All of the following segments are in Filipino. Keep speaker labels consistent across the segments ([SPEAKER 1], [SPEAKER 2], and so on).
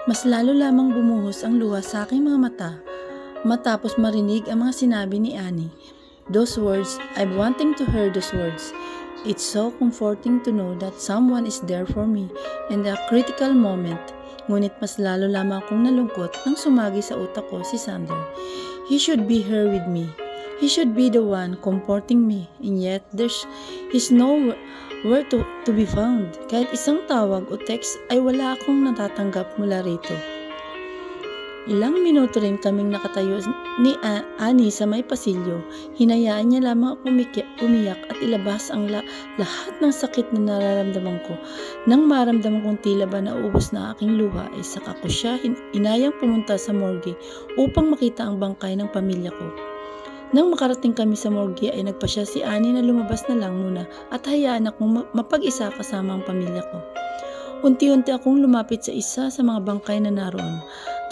[SPEAKER 1] Mas lalo lamang bumuhos ang luha sa aking mga mata matapos marinig ang mga sinabi ni Annie. Those words, I'm wanting to hear those words. It's so comforting to know that someone is there for me in a critical moment. Ngunit mas lalo lamang akong nalungkot nang sumagi sa utak ko si Sander. He should be here with me. He should be the one comforting me, and yet he's nowhere to be found. Kahit isang tawag o text ay wala akong natatanggap mula rito. Ilang minuto rin kaming nakatayo ni Annie sa may pasilyo. Hinayaan niya lamang ako umiyak at ilabas ang lahat ng sakit na nararamdaman ko. Nang maramdaman kong tila ba nauubos na aking luha, ay saka ko siya inayang pumunta sa morgue upang makita ang bangkay ng pamilya ko. Nang makarating kami sa morgue ay nagpasya si Annie na lumabas na lang muna at hayaan akong mapag-isa kasama ang pamilya ko. Unti-unti akong lumapit sa isa sa mga bangkay na naroon.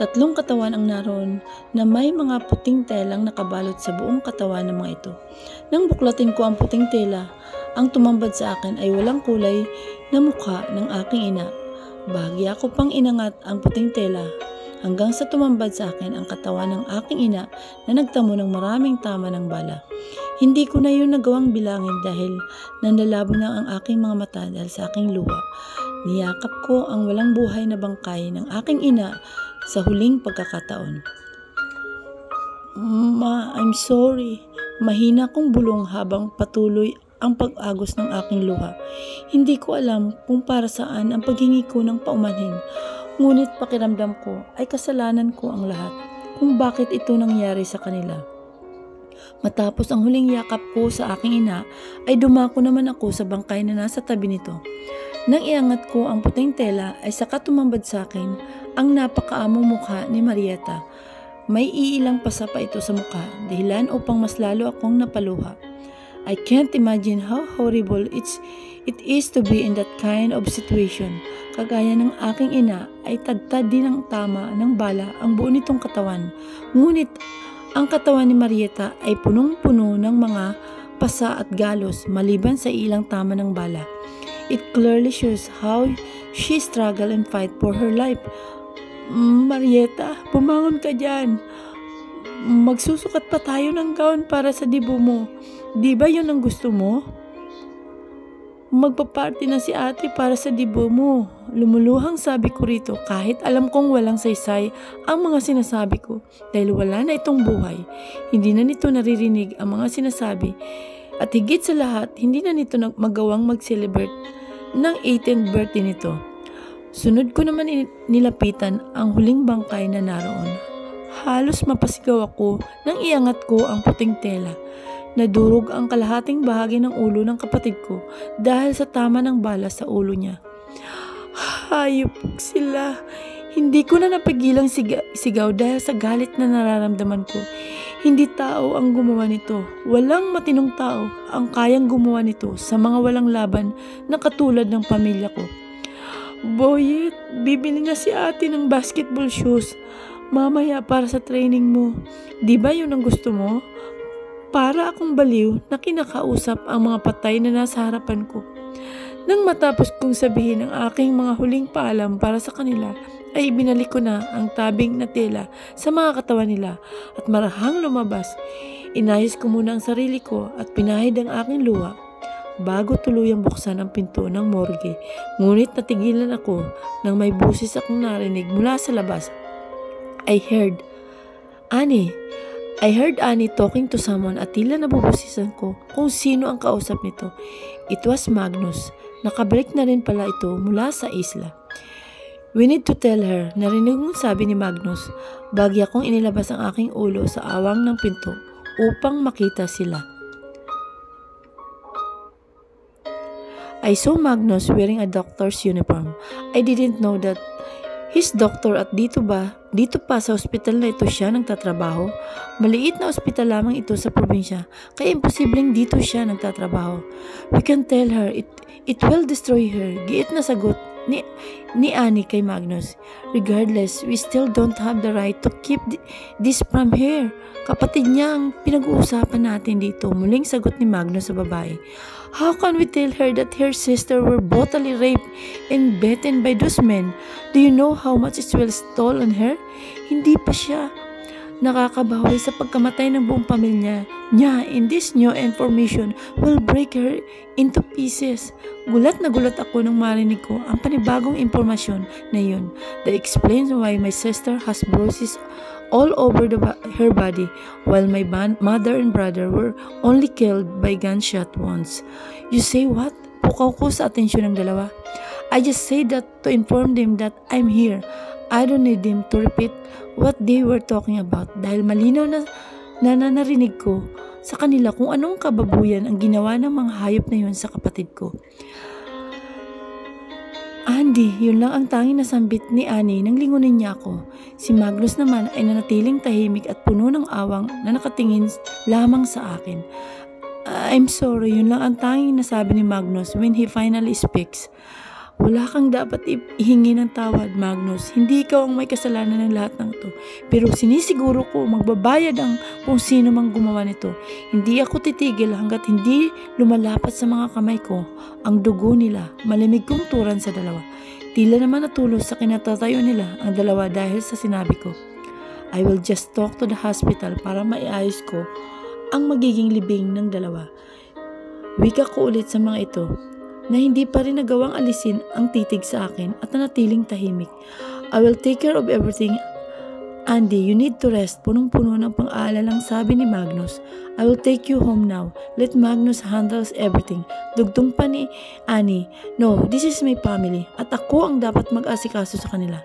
[SPEAKER 1] 3 katawan ang naroon na may mga puting telang nakabalot sa buong katawan ng mga ito. Nang buklatin ko ang puting tela, ang tumambad sa akin ay walang kulay na mukha ng aking ina. Bahagya ko pang inangat ang puting tela hanggang sa tumambad sa akin ang katawan ng aking ina na nagtamo ng maraming tama ng bala. Hindi ko na yun nagawang bilangin dahil nanlalabo na ang aking mga mata dahil sa aking luha. Niyakap ko ang walang buhay na bangkay ng aking ina sa huling pagkakataon. Ma, I'm sorry. Mahina kong bulong habang patuloy ang pag-agos ng aking luha. Hindi ko alam kung para saan ang paghingi ko ng paumanhin. Ngunit pakiramdam ko ay kasalanan ko ang lahat kung bakit ito nangyari sa kanila. Matapos ang huling yakap ko sa aking ina, ay dumako naman ako sa bangkay na nasa tabi nito. Nang iangat ko ang puting tela ay saka tumambad sa akin ang napakaamong mukha ni Marieta. May iilang pasa pa ito sa mukha, dahilan upang mas lalo akong napaluha. I can't imagine how horrible it is to be in that kind of situation. Kagaya ng aking ina ay tadtad din ng tama ng bala ang buo nitong katawan. Ngunit ang katawan ni Marieta ay punong-puno ng mga pasa at galos maliban sa ilang tama ng bala. It clearly shows how she struggled and fight for her life. Marieta, bumangon ka dyan. Magsusukat pa tayo ng gown para sa dibo mo. Di ba yun ang gusto mo? Magpaparty na si ate para sa dibo mo. Lumuluhang sabi ko rito kahit alam kong walang saysay ang mga sinasabi ko dahil wala na itong buhay. Hindi na nito naririnig ang mga sinasabi. At higit sa lahat, hindi na nito magawang mag-celebrate ng 18th birthday nito. Sunod ko naman nilapitan ang huling bangkay na naroon. Halos mapasigaw ako nang iangat ko ang puting tela. Nadurog ang kalahating bahagi ng ulo ng kapatid ko dahil sa tama ng bala sa ulo niya. Hayop sila. Hindi ko na napigilang sigaw dahil sa galit na nararamdaman ko. Hindi tao ang gumawa nito. Walang matinong tao ang kayang gumawa nito sa mga walang laban na katulad ng pamilya ko. Boyet, bibili na si ate ng basketball shoes. Mamaya para sa training mo. Di ba yun ang gusto mo? Para akong baliw na kinakausap ang mga patay na nasa harapan ko. Nang matapos kong sabihin ang aking mga huling paalam para sa kanila, ay ibinalik ko na ang tabing na tela sa mga katawan nila at marahang lumabas. Inayos ko muna ang sarili ko at pinahid ang aking luha bago tuluyang buksan ang pinto ng morgue. Ngunit natigilan ako nang may busis akong narinig mula sa labas. I heard Annie talking to someone at tila nabubusisan ko kung sino ang kausap nito. It was Magnus. Nakabalik na rin pala ito mula sa isla. We need to tell her, narinig mong sabi ni Magnus. Bagya kong inilabas ang aking ulo sa awang ng pinto upang makita sila. I saw Magnus wearing a doctor's uniform. I didn't know that he's doctor at dito pa sa ospital na ito siya nagtatrabaho. Maliit na ospital lamang ito sa probinsya, kaya imposibleng dito siya nagtatrabaho. We can tell her, it will destroy her. Giit na sagot ni Annie kay Magnus. Regardless, we still don't have the right to keep this from her. Kapatid niya ang pinag-uusapan natin dito, muling sagot ni Magnus sa babae. How can we tell her that her sister were brutally raped and beaten by those men? Do you know how much it will toll on her? Hindi pa siya nakakabawi sa pagkamatay ng buong pamilya niya, and this new information will break her into pieces. Gulat na gulat ako nang marinig ko ang panibagong impormasyon na yun. That explains why my sister has bruises all over her body, while my mother and brother were only killed by gunshot wounds. You say what? Pukaw ko sa atensyon ng dalawa. I just say that to inform them that I'm here. I don't need them to repeat what they were talking about dahil malinaw na narinig ko sa kanila kung anong kababuyan ang ginawa ng mga hayop na yun sa kapatid ko. Andy, yun lang ang tanging nasambit ni Annie nang lingunin niya ako. Si Magnus naman ay nanatiling tahimik at puno ng awang na nakatingin lamang sa akin. I'm sorry, yun lang ang tanging nasabi ni Magnus when he finally speaks. Wala kang dapat ihingi ng tawad, Magnus. Hindi ikaw ang may kasalanan ng lahat ng ito. Pero sinisiguro ko magbabayad ang kung sino mang gumawa nito. Hindi ako titigil hanggat hindi lumalapat sa mga kamay ko ang dugo nila. Malamig kong turan sa dalawa. Tila naman natulos sa kinatatayo nila ang dalawa dahil sa sinabi ko. I will just talk to the hospital para maiayos ko ang magiging libing ng dalawa. Wika ko ulit sa mga ito na hindi pa rin nagawang alisin ang titig sa akin at nanatiling tahimik. I will take care of everything. Andy, you need to rest. Punong-puno ng pang-aalalang sabi ni Magnus. I will take you home now. Let Magnus handles everything. Dugtong pa ni Annie. No, this is my family at ako ang dapat mag-asikaso sa kanila.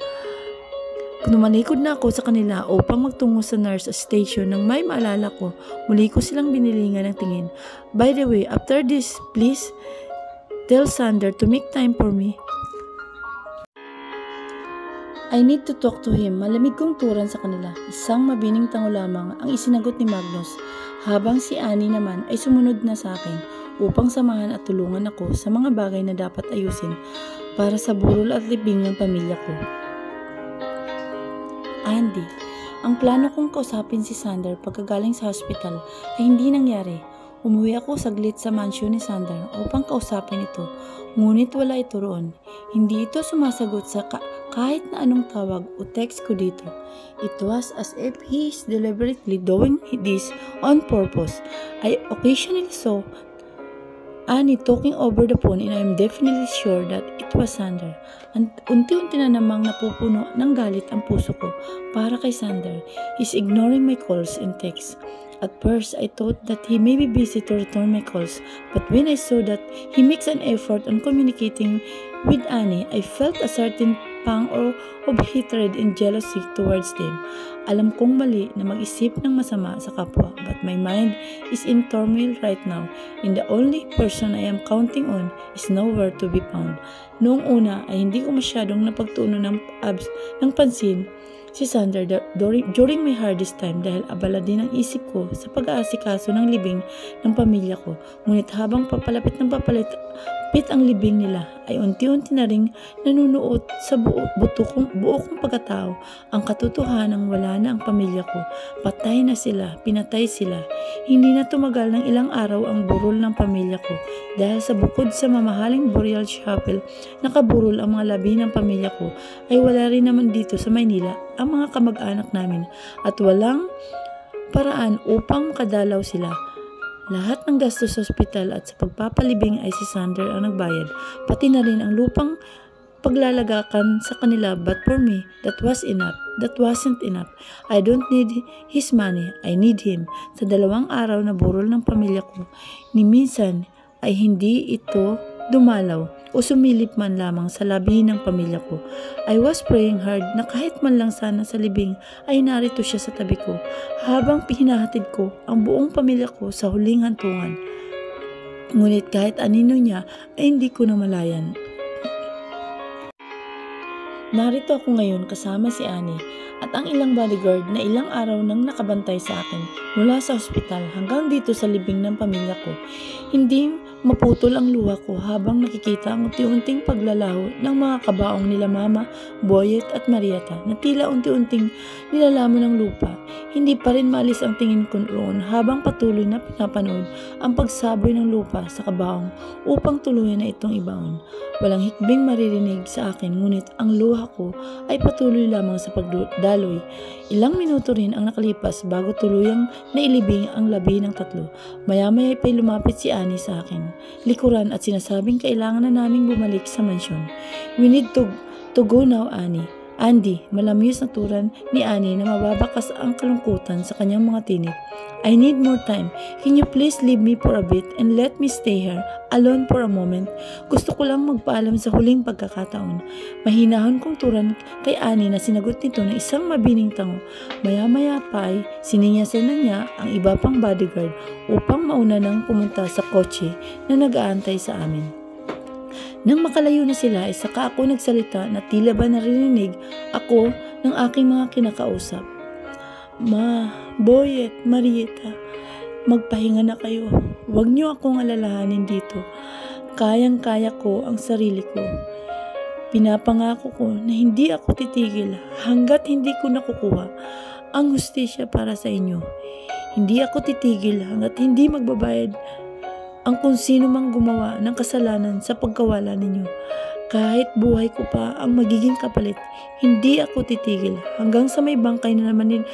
[SPEAKER 1] Numalikod na ako sa kanila upang magtungo sa nurse station nang may maalala ko. Muli ko silang binilingan ng tingin. By the way, after this, please tell Sander to make time for me. I need to talk to him. Malamig kong turan sa kanila. Isang mabining tango lamang ang isinagot ni Magnus, habang si Annie naman ay sumunod na sa akin upang samahan at tulungan ako sa mga bagay na dapat ayusin para sa burol at libing ng pamilya ko. Andy, ang plano kong kausapin si Sander pagkagaling sa hospital ay hindi nangyari. Umuwi ako saglit sa mansyon ni Sander upang kausapin ito, ngunit wala ito roon. Hindi ito sumasagot sa kahit na anong tawag o text ko dito. It was as if he is deliberately doing this on purpose. I occasionally saw Annie talking over the phone and I am definitely sure that it was Sander. Unti-unti na namang napupuno ng galit ang puso ko para kay Sander. He's ignoring my calls and texts. At first, I thought that he may be busy to return my calls, but when I saw that he makes an effort on communicating with Annie, I felt a certain pang of hatred and jealousy towards them. Alam kong mali na mag-isip ng masama sa kapwa, but my mind is in turmoil right now, and the only person I am counting on is nowhere to be found. Noong una ay hindi ko masyadong napagtuunan ng pansin si Sander during my hardest time dahil abala din ang isip ko sa pag-aasikaso ng libing ng pamilya ko. Ngunit habang papalapit ang libing nila ay unti-unti na ring nanunuot sa buo kong pagkatao ang katotohanang wala na ang pamilya ko. Patay na sila, pinatay sila. Hindi na tumagal ng ilang araw ang burol ng pamilya ko dahil sa bukod sa mamahaling burial chapel nakaburol ang mga labi ng pamilya ko ay wala rin naman dito sa Maynila ang mga kamag-anak namin at walang paraan upang makadalaw sila. Lahat ng gastos sa ospital at sa pagpapalibing ay si Sander ang nagbayad, pati na rin ang lupang paglalagakan sa kanila, but for me, that wasn't enough. I don't need his money, I need him. Sa 2 araw na burol ng pamilya ko, ni minsan ay hindi ito dumalaw o sumilip man lamang sa labi ng pamilya ko. I was praying hard na kahit man lang sana sa libing ay narito siya sa tabi ko habang hinahatid ko ang buong pamilya ko sa huling hantungan. Ngunit kahit anino niya ay hindi ko namalayan. Narito ako ngayon kasama si Annie at ang ilang bodyguard na ilang araw nang nakabantay sa akin mula sa ospital hanggang dito sa libing ng pamilya ko. Hindi maputol ang luha ko habang nakikita ang unti-unting paglalaho ng mga kabaong nila Mama, Boyet at Marieta na tila unti-unting nilalamon ng lupa. Hindi pa rin maalis ang tingin ko roon habang patuloy na pinapanood ang pagsaboy ng lupa sa kabaong upang tuluyan na itong ibaon. Walang hikbing maririnig sa akin ngunit ang luha ko ay patuloy lamang sa pagdaloy. Ilang minuto rin ang nakalipas bago tuluyang nailibing ang labi ng tatlo. Maya-maya pa'y lumapit si Annie sa akin, likuran at sinasabing kailangan na naming bumalik sa mansyon. We need to go now, Annie. Andy, malamyos na turan ni Annie na mababakas ang kalungkutan sa kanyang mga tinig. I need more time. Can you please leave me for a bit and let me stay here alone for a moment? Gusto ko lang magpaalam sa huling pagkakataon. Mahinahon kong turan kay Annie na sinagot nito ng isang mabining tango. Maya-maya pa ay sininyasan na niya ang iba pang bodyguard upang mauna nang pumunta sa kotse na nag-aantay sa amin. Nang makalayo na sila ay saka ako nagsalita na tila ba naririnig ako ng aking mga kinakausap. Ma, Boyet, Marieta, magpahinga na kayo. Huwag niyo akong alalahanin dito. Kayang-kaya ko ang sarili ko. Pinapangako ko na hindi ako titigil hanggat hindi ko nakukuha ang hustisya para sa inyo. Hindi ako titigil hanggat hindi magbabayad ang kung sino mang gumawa ng kasalanan sa pagkawala ninyo. Kahit buhay ko pa ang magiging kapalit, hindi ako titigil hanggang sa may bangkay na naman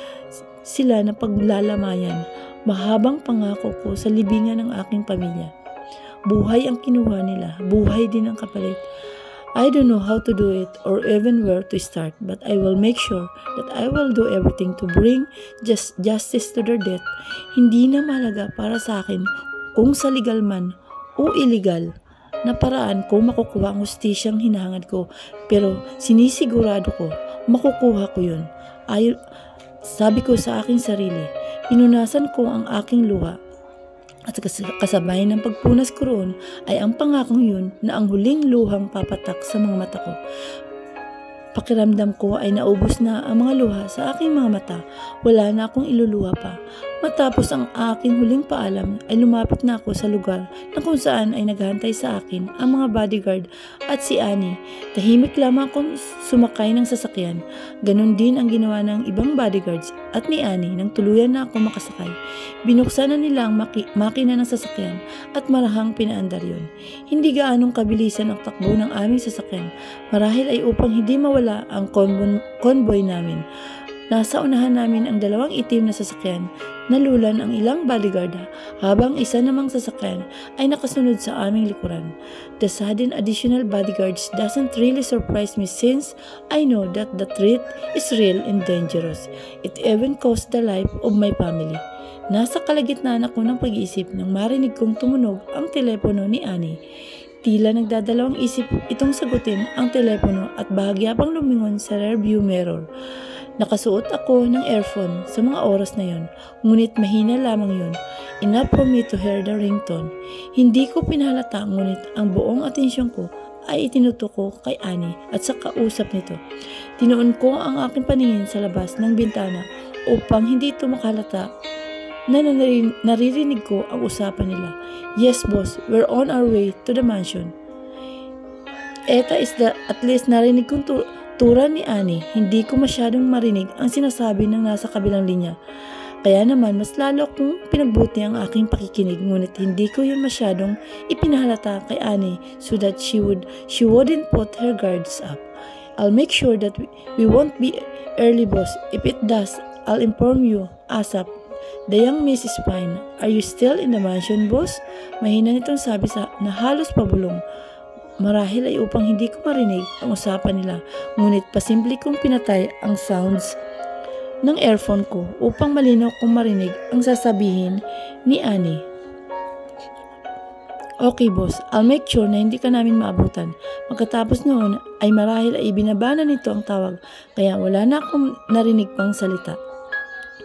[SPEAKER 1] sila na paglalamayan. Mahabang pangako ko sa libingan ng aking pamilya. Buhay ang kinuha nila, buhay din ang kapalit. I don't know how to do it or even where to start, but I will make sure that I will do everything to bring justice to their death. Hindi na mahalaga para sa akin kung sa legal man o illegal na paraan ko makukuha ang hustisyang hinahangad ko, pero sinisigurado ko makukuha ko yun. Sabi ko sa aking sarili, pinunasan ko ang aking luha at kasabay ng pagpunas ko roon ay ang pangakong yun na ang huling luhang papatak sa mga mata ko. Pakiramdam ko ay naubos na ang mga luha sa aking mga mata. Wala na akong iluluha pa. Matapos ang aking huling paalam ay lumapit na ako sa lugar na kung saan ay naghahantay sa akin ang mga bodyguard at si Annie. Tahimik lamang akong sumakay ng sasakyan. Ganon din ang ginawa ng ibang bodyguards at ni Annie nang tuluyan na ako makasakay. Binuksan na nila ang makina ng sasakyan at marahang pinaandar yun. Hindi gaanong kabilisan ang takbo ng aming sasakyan. Marahil ay upang hindi mawala ang convoy namin. Nasa unahan namin ang dalawang itim na sasakyan. Nalulan ang ilang bodyguard habang isa namang sasakyan ay nakasunod sa aming likuran. The sudden additional bodyguards doesn't really surprise me since I know that the threat is real and dangerous. It even cost the life of my family. Nasa kalagitnaan ako ng pag-iisip nang marinig kong tumunog ang telepono ni Annie. Tila nagdadalawang isip itong sagutin ang telepono at bahagya pang lumingon sa rearview mirror. Nakasuot ako ng earphone sa mga oras na yon, ngunit mahina lamang yon. Enough for me to hear the ringtone. Hindi ko pinahalata ngunit ang buong atensyon ko ay itinutok ko kay Annie at sa kausap nito. Tinuon ko ang aking paningin sa labas ng bintana upang hindi ito makalata na naririnig ko ang usapan nila. Yes, boss, we're on our way to the mansion. Eta is at least narinig kong turan ni Annie. Hindi ko masyadong marinig ang sinasabi ng nasa kabilang linya. Kaya naman mas lalo kong pinagbuti ang aking pakikinig, ngunit hindi ko yun masyadong ipinahalata kay Annie so that she wouldn't put her guards up. I'll make sure that we won't be early, boss. If it does, I'll inform you ASAP. The young Mrs. Pine, are you still in the mansion, boss? Mahina nitong sabi na halos pabulong. Marahil ay upang hindi ko marinig ang usapan nila, ngunit pasimple kong pinatay ang sounds ng earphone ko upang malinaw kong marinig ang sasabihin ni Annie. Okay, boss, I'll make sure na hindi ka namin maabutan. Pagkatapos noon ay marahil ay binabana nito ang tawag, kaya wala na akong narinig pang salita.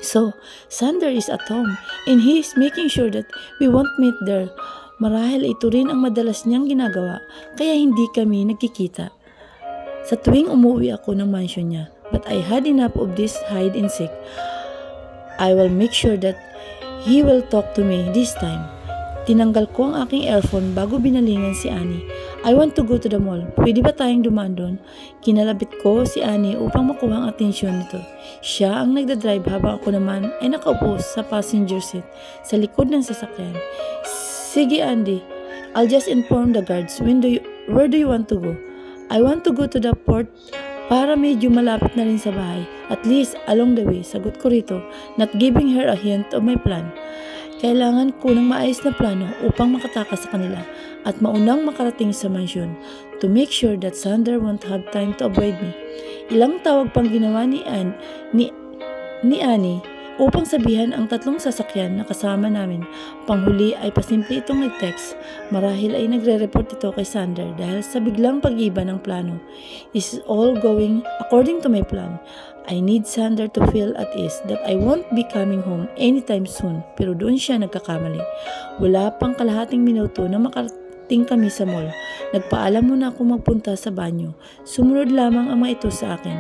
[SPEAKER 1] So, Sander is at home and he is making sure that we won't meet there. Marahil ito rin ang madalas niyang ginagawa, kaya hindi kami nagkikita. Sa tuwing umuwi ako ng mansion niya, but I had enough of this hide and seek. I will make sure that he will talk to me this time. Tinanggal ko ang aking earphone bago binalingan si Annie. I want to go to the mall. Pwede ba tayong dumaan doon? Kinalabit ko si Annie upang makuha ang atensyon nito. Siya ang nagdadrive habang ako naman ay nakaupo sa passenger seat sa likod ng sasakyan. Sige Andy, I'll just inform the guards. Where do you want to go? I want to go to the port para medyo malapit na rin sa bahay. At least along the way, sagot ko rito, not giving her a hint of my plan. Kailangan ko ng maayos na plano upang makatakas sa kanila at maunang makarating sa mansyon to make sure that Sander won't have time to avoid me. Ilang tawag pang ginawa ni Annie upang sabihan ang tatlong sasakyan na kasama namin. Panghuli ay pasimple itong nag-text. Marahil ay nagre-report ito kay Sander dahil sa biglang pag-iba ng plano. This is all going according to my plan. I need Sander to feel at ease that I won't be coming home anytime soon, pero doon siya nagkakamali. Wala pang kalahating minuto na makarating kami sa mall. Nagpaalam muna ako magpunta sa banyo. Sumunod lamang ang mga ito sa akin.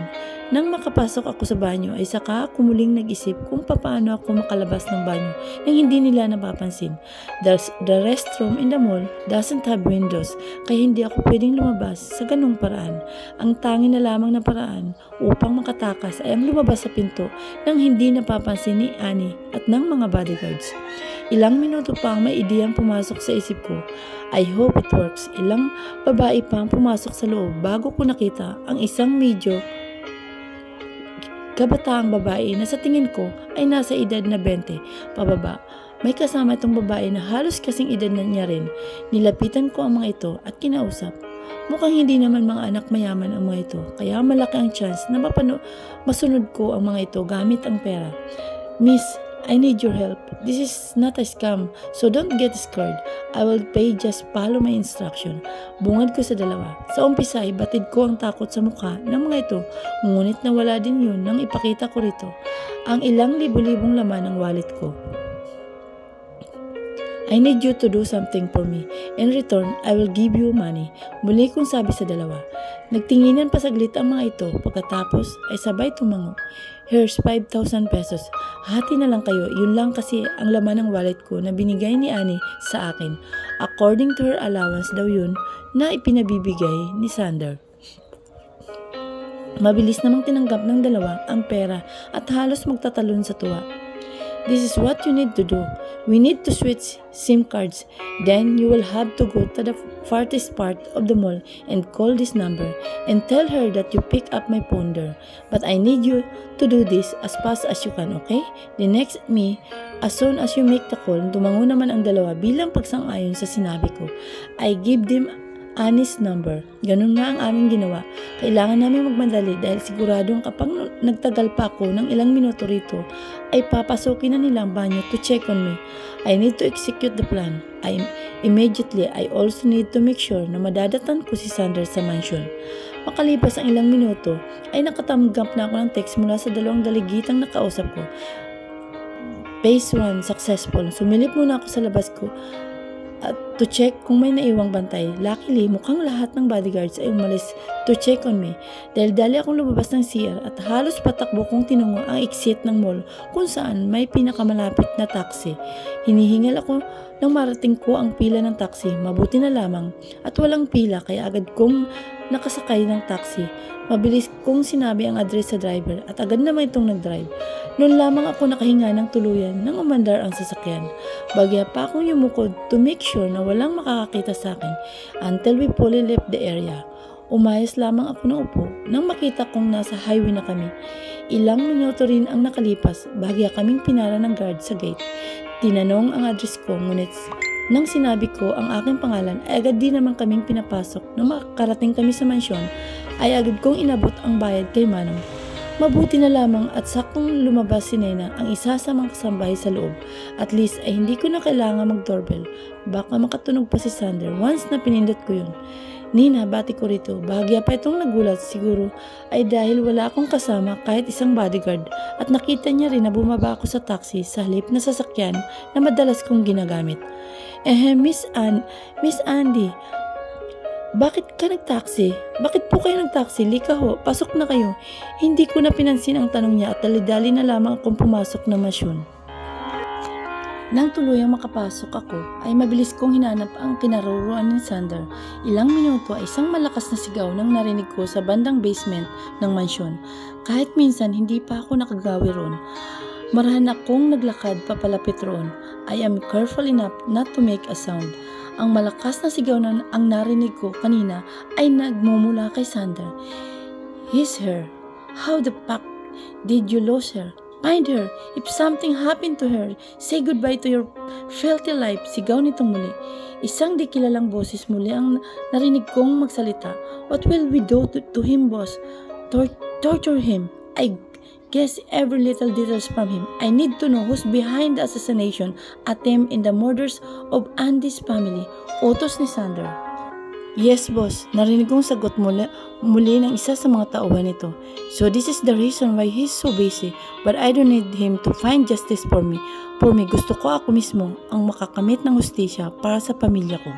[SPEAKER 1] Nang makapasok ako sa banyo ay saka ako muling nag-isip kung paano ako makalabas ng banyo nang hindi nila napapansin. The restroom in the mall doesn't have windows kaya hindi ako pwedeng lumabas sa ganung paraan. Ang tanging na lamang na paraan upang makatakas ay ang lumabas sa pinto nang hindi napapansin ni Annie at ng mga bodyguards. Ilang minuto pa ang may ideyang pumasok sa isip ko. I hope it works. Ilang babae pa ang pumasok sa loob bago ko nakita ang isang medyo kabataang babae na sa tingin ko ay nasa edad na 20 pababa. May kasama itong babae na halos kasing edad na niya rin. Nilapitan ko ang mga ito at kinausap. Mukhang hindi naman mga anak mayaman ang mga ito, kaya malaki ang chance na masunod ko ang mga ito gamit ang pera. Miss, I need your help. This is not a scam, so don't get scared. I will pay, just follow my instruction. Bungad ko sa dalawa. Sa umpisa ay batid ko ang takot sa mukha ng mga ito, ngunit nawala din yun nang ipakita ko rito ang ilang libu-libong laman ng wallet ko. I need you to do something for me. In return, I will give you money. Muli kong sabi sa dalawa. Nagtinginan pa saglit ang mga ito. Pagkatapos ay sabay tumango. Here's 5,000 pesos. Hati na lang kayo. Yun lang kasi ang laman ng wallet ko na binigay ni Annie sa akin. According to her allowance daw yun na ipinabibigay ni Sander. Mabilis namang tinanggap ng dalawa ang pera at halos magtatalon sa tuwa. This is what you need to do. We need to switch SIM cards. Then you will have to go to the farthest part of the mall and call this number and tell her that you pick up my phone there. But I need you to do this as fast as you can, okay? The next me, as soon as you make the call, tumango naman ang dalawa bilang pagsang-ayon sa sinabi ko. I give them Annie's number. Ganun nga ang aming ginawa. Kailangan namin magmadali dahil siguradong kapag nagtagal pa ako ng ilang minuto rito, ay papasukin na nilang banyo to check on me. I need to execute the plan. Immediately, I also need to make sure na madadatan ko si Sander sa mansion. Makalipas ang ilang minuto, ay nakatanggap na ako ng text mula sa dalawang daligitang nakausap ko. Phase 1, successful. Sumilip muna ako sa labas ko at to check kung may naiwang bantay. Luckily, mukhang lahat ng bodyguards ay umalis to check on me. Dahil dali akong lumabas ng CR at halos patakbo kong tinungo ang exit ng mall kung saan may pinakamalapit na taxi. Hinihingal ako nang marating ko ang pila ng taxi. Mabuti na lamang at walang pila kaya agad kong nakasakay ng taxi. Mabilis kong sinabi ang address sa driver at agad naman itong nag-drive. Noon lamang ako nakahinga ng tuluyan nang umandar ang sasakyan. Bagya pa akong yumukod to make sure na walang makakakita sa akin until we fully left the area. Umayos lamang ako ng upo nang makita kong nasa highway na kami. Ilang minuto rin ang nakalipas, bagya kaming pinara ng guard sa gate. Tinanong ang address ko, ngunit nang sinabi ko ang aking pangalan ay agad din naman kaming pinapasok. Nang makarating kami sa mansyon ay agad kong inabot ang bayad kay Manong. Mabuti na lamang at saktong lumabas si Nena, ang isa sa mga kasambahay sa loob. At least ay hindi ko na kailangan mag-doorbell. Baka makatunog pa si Sander once na pinindot ko yun. Nina, bati ko rito. Bahagya pa itong nagulat, siguro ay dahil wala akong kasama kahit isang bodyguard at nakita niya rin na bumaba ako sa taxi sa halip na sasakyan na madalas kong ginagamit. Miss Andy, bakit ka nag-taxi? Bakit po kayo nag-taxi? Lika ho, pasok na kayo. Hindi ko na pinansin ang tanong niya at dali-dali na lamang akong pumasok na mansyon. Nang tuluyang makapasok ako, ay mabilis kong hinanap ang kinaroruan ni Sander. Ilang minuto ay isang malakas na sigaw nang narinig ko sa bandang basement ng mansyon. Kahit minsan hindi pa ako nakagawi ron. Marahan akong naglakad papalapit roon. I am careful enough not to make a sound. Ang malakas na sigaw na ang narinig ko kanina ay nagmumula kay Sander. He's her. How the fuck did you lose her? Find her. If something happened to her, say goodbye to your filthy life. Sigaw nitong muli. Isang di kilalang boses muli ang narinig kong magsalita. What will we do to him, boss? Torture him. I guess every little details from him. I need to know who's behind the assassination attempt in the murders of Andy's family. Utos ni Sander. Yes, boss. Narinig kong sagot muli ng isa sa mga tauhan nito. So this is the reason why he's so busy. But I don't need him to find justice for me. For me, gusto ko ako mismo ang makakamit ng hustisya para sa pamilya ko.